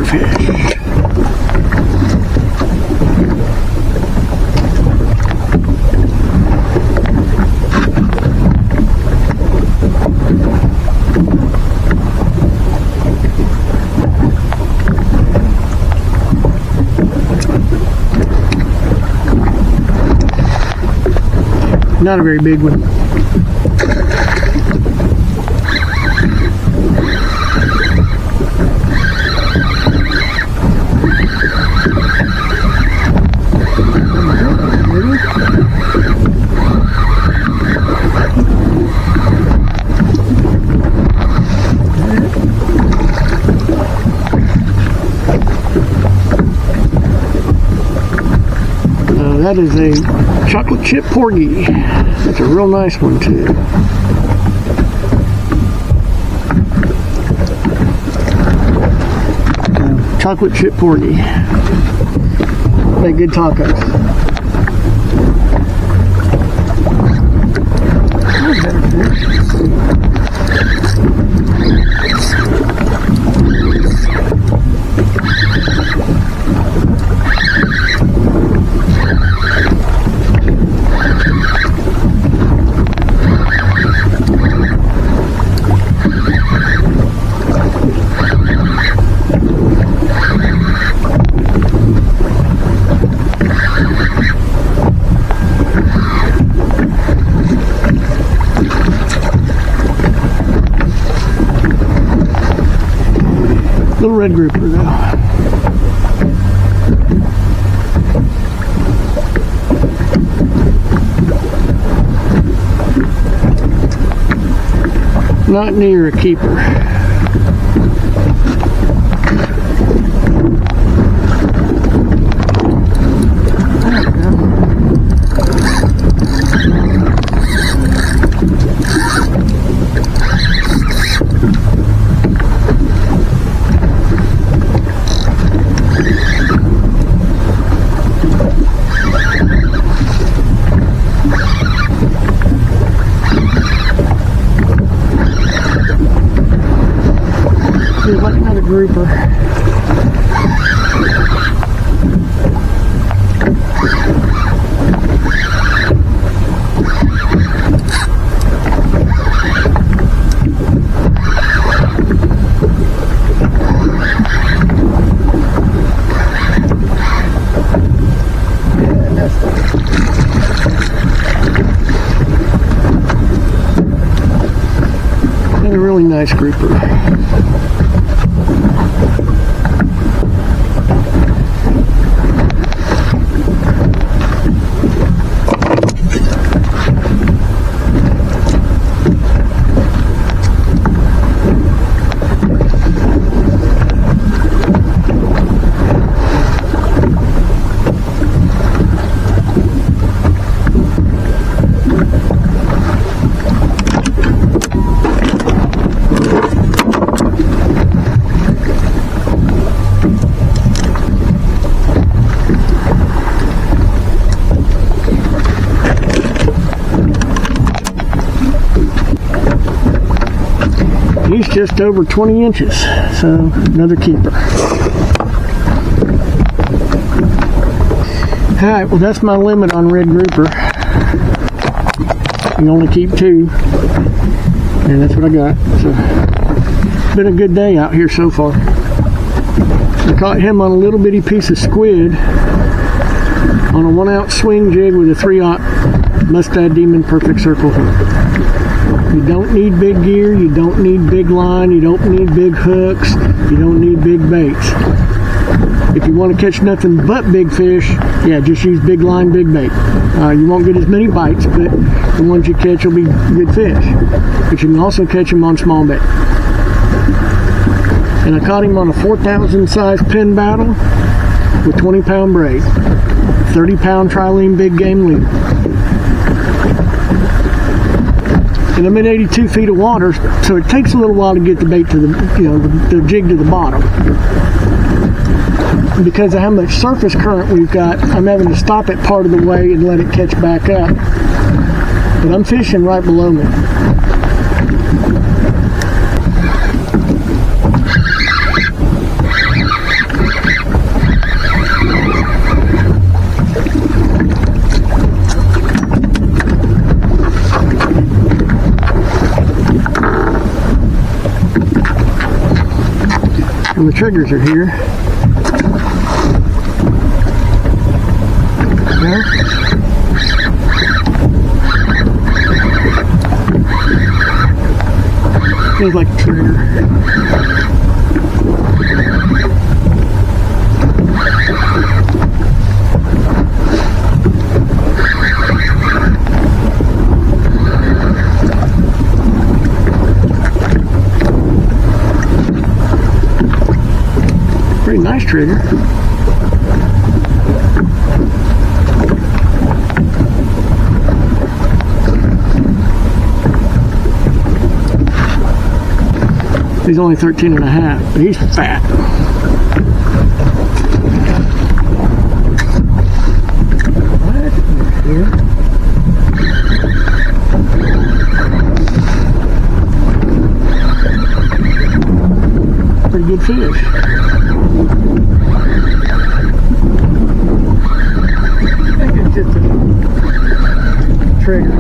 triggerfish. Not a very big one. That is a chocolate chip porgy. That's a real nice one too. Chocolate chip porgy. Make good tacos. Little red grouper now. Not near a keeper. Like another grouper. And a really nice grouper. He's just over 20 inches, so another keeper. Alright, well that's my limit on red grouper. You can only keep 2, and that's what I got. So, it's been a good day out here so far. I caught him on a little bitty piece of squid on a 1-ounce swing jig with a 3/0 Mustad Demon Perfect Circle hook. You don't need big gear, you don't need big line, you don't need big hooks, you don't need big baits. If you want to catch nothing but big fish, yeah, just use big line, big bait. You won't get as many bites, but the ones you catch will be good fish. But you can also catch them on small bait. And I caught him on a 4,000 size pin battle with 20-pound braid, 30-pound trilene big game leader. And I'm in 82 feet of water, so it takes a little while to get the bait to the jig to the bottom. And because of how much surface current we've got, I'm having to stop it part of the way and let it catch back up. But I'm fishing right below me. and the triggers are here. Yeah. Feels like a trigger. Pretty nice trigger. He's only 13 and a half, but he's fat. What? Here. Pretty good fish. I think it's just a trigger.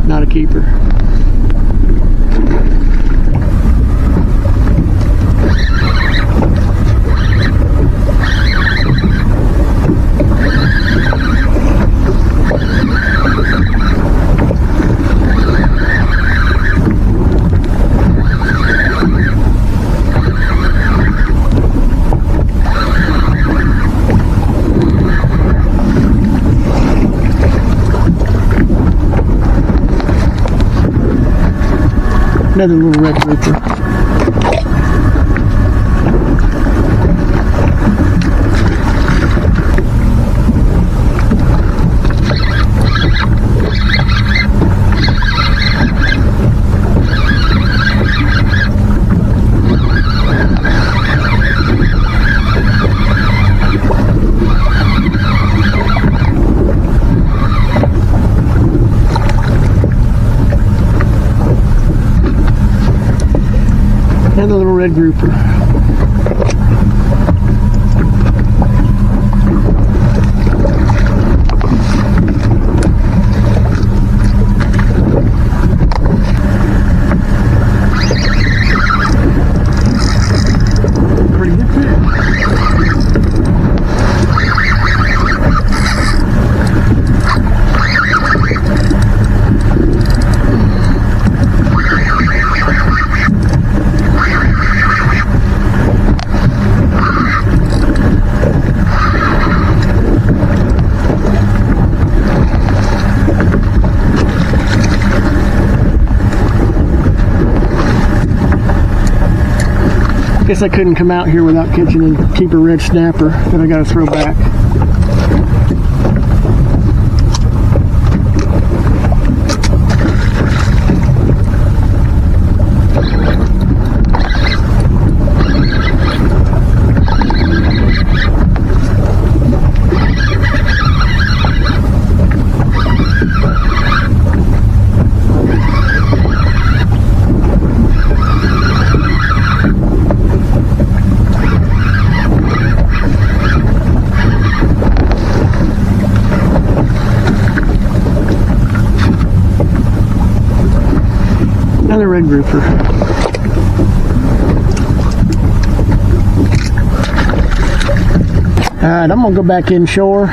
Not a keeper. Another little red grouper. Another little red grouper. Pretty good fish. Guess I couldn't come out here without catching a keeper red snapper that I got to throw back. Another red grouper. Alright, I'm going to go back inshore.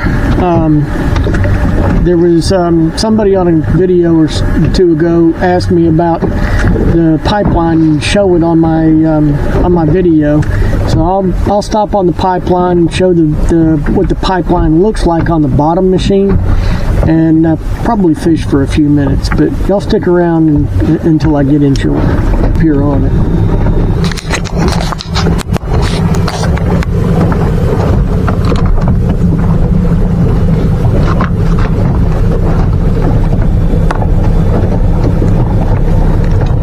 There was somebody on a video or two ago asked me about the pipeline, show it on my video. So I'll stop on the pipeline and show what the pipeline looks like on the bottom machine, and probably fish for a few minutes. But y'all stick around until I get inshore up here on it.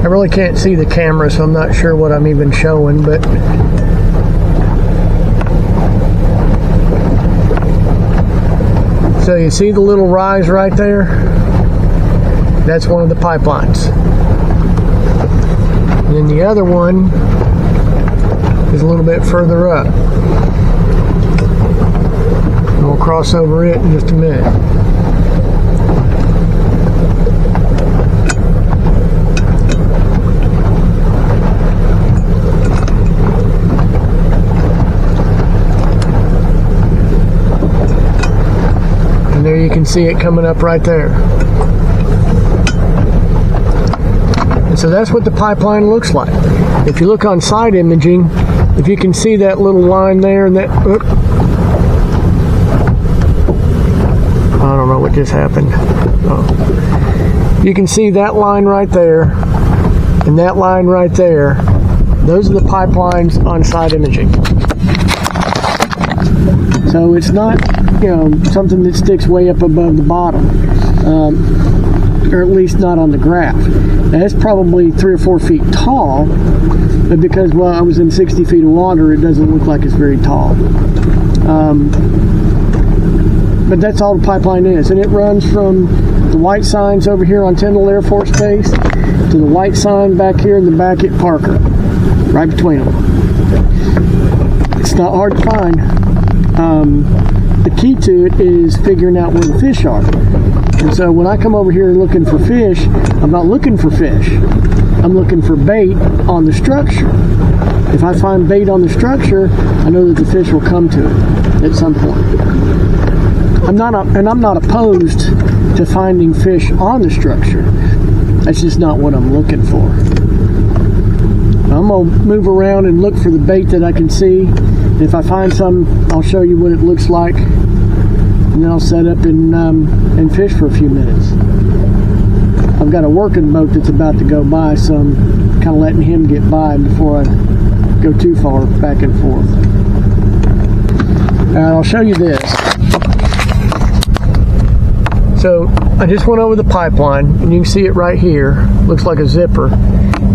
I really can't see the camera, so I'm not sure what I'm even showing, but so you see the little rise right there? That's one of the pipelines. And then the other one is a little bit further up. And we'll cross over it in just a minute. And there you can see it coming up right there. And so that's what the pipeline looks like. If you look on side imaging, if you can see that little line there, and that, I don't know what just happened. Oh. You can see that line right there, and that line right there. Those are the pipelines on side imaging. So it's not, something that sticks way up above the bottom, or at least not on the graph. Now, it's probably 3 or 4 feet tall, but because, I was in 60 feet of water, it doesn't look like it's very tall. But that's all the pipeline is, and it runs from the white signs over here on Tyndall Air Force Base to the white sign back here in the back at Parker, right between them. It's not hard to find. The key to it is figuring out where the fish are. And so when I come over here looking for fish, I'm not looking for fish. I'm looking for bait on the structure. If I find bait on the structure, I know that the fish will come to it at some point. I'm not opposed to finding fish on the structure. That's just not what I'm looking for. I'm going to move around and look for the bait that I can see. And if I find some, I'll show you what it looks like. And then I'll set up and fish for a few minutes. I've got a working boat that's about to go by, so I'm kind of letting him get by before I go too far back and forth. Alright, I'll show you this. So I just went over the pipeline, and you can see it right here. Looks like a zipper.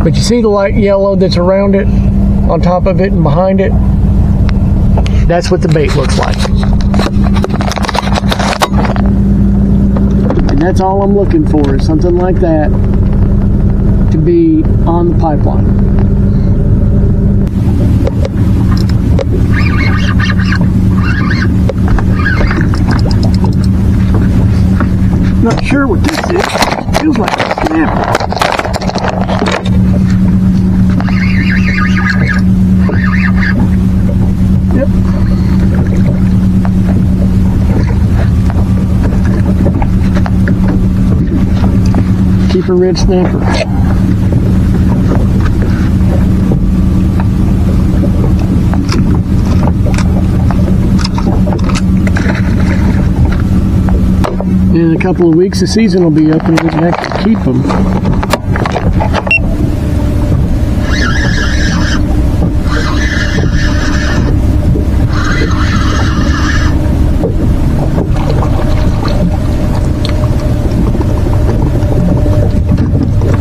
But you see the light yellow that's around it, on top of it and behind it? That's what the bait looks like. And that's all I'm looking for, is something like that to be on the pipeline. Not sure what this is. Feels like a snapper. Yep. Keeper red snapper. In a couple of weeks, the season will be up, and we can actually keep them.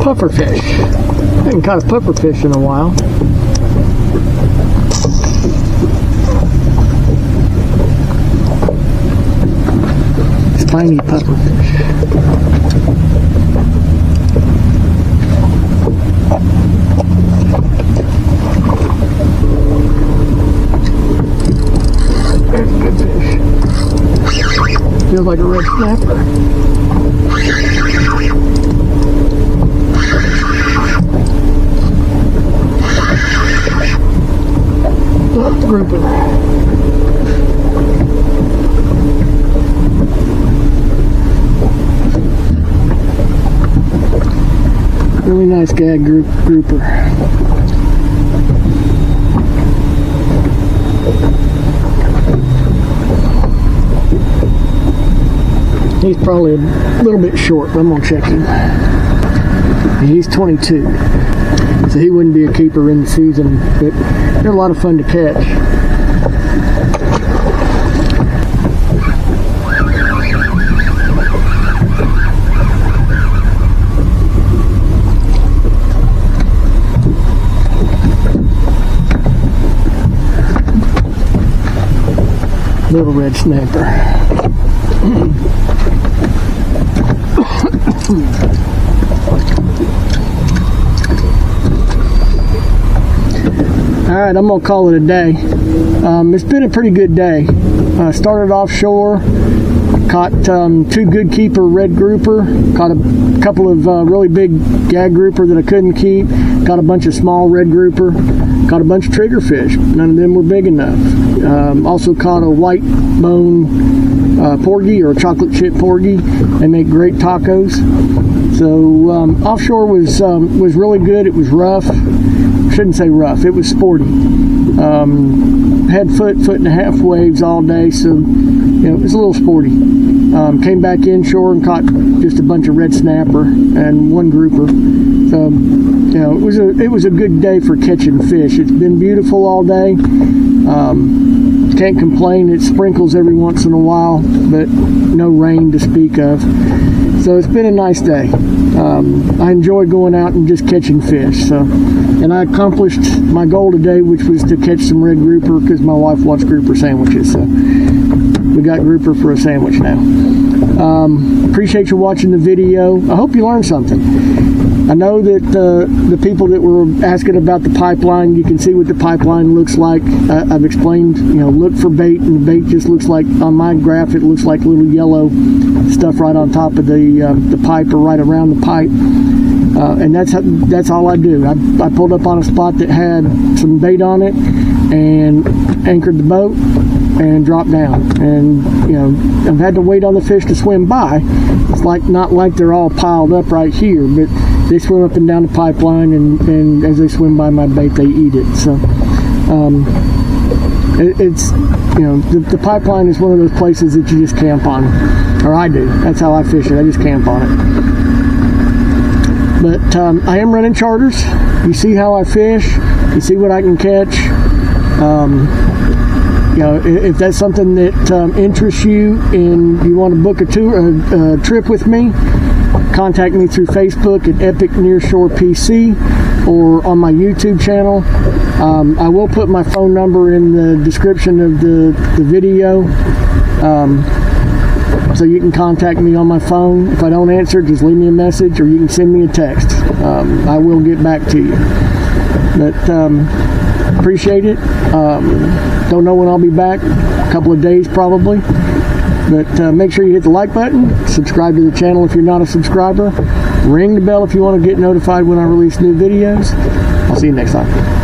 Pufferfish. I haven't caught a pufferfish in a while. Spiny pufferfish. There's a good fish. Feels like a red snapper. Grouper. Really nice gag grouper. He's probably a little bit short, but I'm gonna check him. He's 22. So he wouldn't be a keeper in the season, but they're a lot of fun to catch. Little red snapper. Alright, I'm going to call it a day. It's been a pretty good day. Started offshore, caught 2 good keeper red grouper, caught a couple of really big gag grouper that I couldn't keep, caught a bunch of small red grouper, caught a bunch of triggerfish. None of them were big enough. Also caught a white bone porgy, or a chocolate chip porgy. They make great tacos. So offshore was really good. It was rough. Shouldn't say rough. It was sporty. Had foot and a half waves all day, so it was a little sporty. Came back inshore and caught just a bunch of red snapper and 1 grouper. So it was a good day for catching fish. It's been beautiful all day. Can't complain. It sprinkles every once in a while, but no rain to speak of. So it's been a nice day. I enjoy going out and just catching fish. And I accomplished my goal today, which was to catch some red grouper, because my wife wants grouper sandwiches. So we got grouper for a sandwich now. Appreciate you watching the video. I hope you learned something. I know that the people that were asking about the pipeline, you can see what the pipeline looks like. I've explained, look for bait, and the bait just looks like, on my graph, it looks like little yellow stuff right on top of the pipe, or right around the pipe. And that's all I do. I pulled up on a spot that had some bait on it and anchored the boat and dropped down. And I've had to wait on the fish to swim by. It's not like they're all piled up right here, but they swim up and down the pipeline, and as they swim by my bait, they eat it. So it's the pipeline is one of those places that you just camp on, or I do. That's how I fish it. I just camp on it. But I am running charters. You see how I fish. You see what I can catch. If that's something that interests you and you want to book a trip with me, contact me through Facebook at Epic Nearshore PC, or on my YouTube channel. I will put my phone number in the description of the video. So you can contact me on my phone. If I don't answer, just leave me a message, or you can send me a text. I will get back to you. But appreciate it. Don't know when I'll be back. A couple of days probably. But make sure you hit the like button. Subscribe to the channel if you're not a subscriber. Ring the bell if you want to get notified when I release new videos. I'll see you next time.